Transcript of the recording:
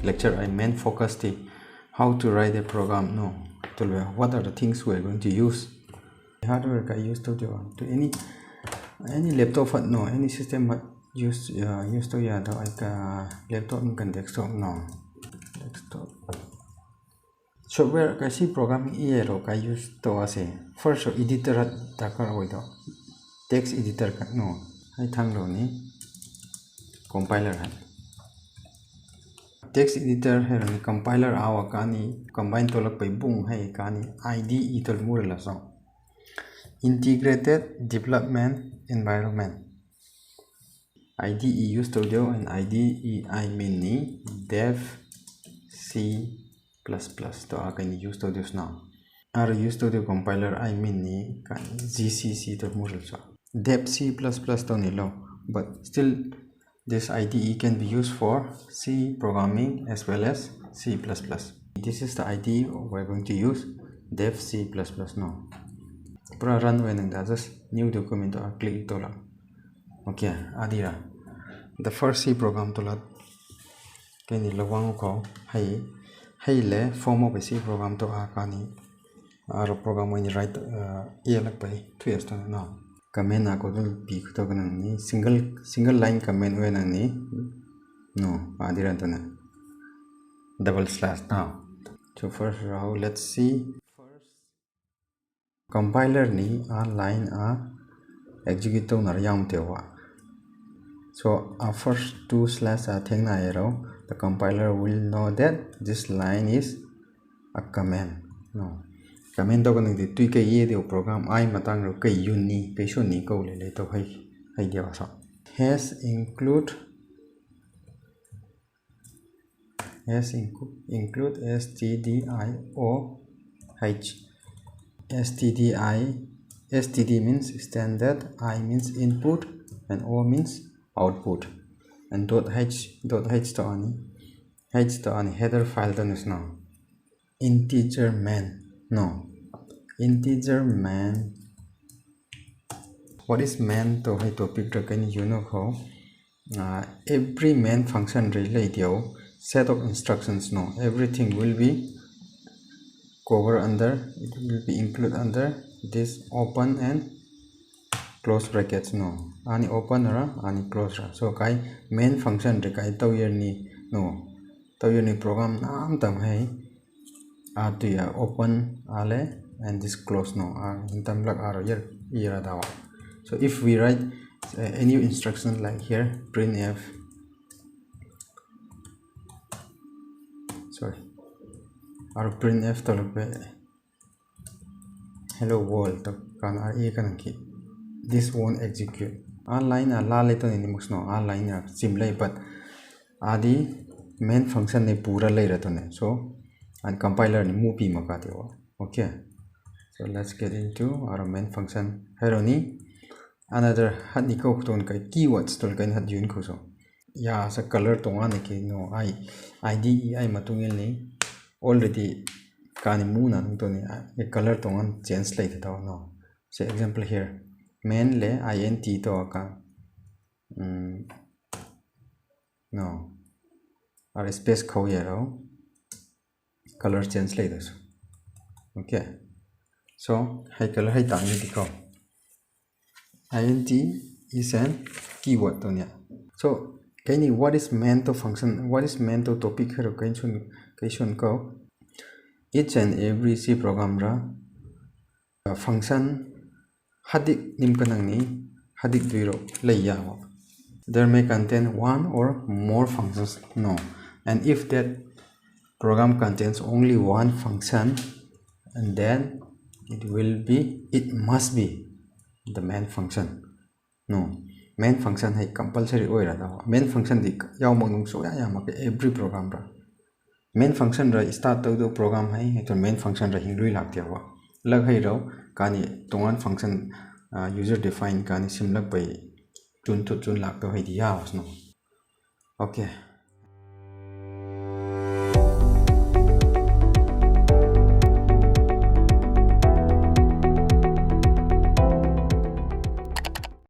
lecture I main focus the how to write a program. No, what are the things we are going to use. Hardware I use to any laptop no any system use to laptop can desktop no desktop software ka si programming ero ka use to ase first editor dakar hoido text editor ka no hai thanglo ni compiler text editor hai ni compiler awa kani combine to lak pai bung hai kani IDE tol murala so integrated development environment IDE use to do and IDE I mean ni dev C++ to can use to this now are use to the compiler I mean ni kan GCC to mural so dev C++ to ni lo but still this IDE can be used for C programming as well as C++. This is the IDE we're going to use dev C++ now. Pra run when just new document or click to la. Okay, adira. The first C program to la. Can you lawang ko? Hey le form of a C program to akani. Our program when you write like by 2 years to now. Command ako dun p to ni single line command when ni no adira to na double slash now. So first row let's see first compiler ni line execute to na yam tewa. So our first 2 slash thing na arrow the compiler will know that this line is a command. No command to kan di tui ke ye de program ai matang ro ke uni ke so ni ko le to hai dia so has include std means standard, I means input and o means output and .h to any header file to is now integer main. No, integer main. What is main to hai topic to can you know how every main function related set of instructions. No, everything will be covered under it will be included under this open and close brackets. No, any open or any close. So kai main function kai to yer ni no to yer ni program nam tam hai to open ale and this close no in term like are here dawa. So if we write any instruction like here printf or printf to look hello world to can this won't execute line la later in the no line simply but adi main function ne pura later to so and compiler ni mupi makate okay. So let's get into our main function heroni another had niko ton kai keywords to kan had yun ko so ya sa color to one ke no IDE matungil ni already kani muna to ni a color to one change like to no. So example here main le int to ka no or space ko yero color change like this. Okay, so high color high tang diko int is an keyword to nya. So kani what is meant to function, what is meant to topic here question ko each and every C program ra function hadik nim kanang ni hadik zero laya there may contain one or more functions. No, and if that program contains only one function and then it must be the main function. No, main function hai compulsory oira da main function di yaw mong so ya ma every program ra main function ra start to the program hai to main function ra hinglui lak tia wa lag hai ro kani tongan function user defined kani simlak pai chun lak to hai dia was no. Okay,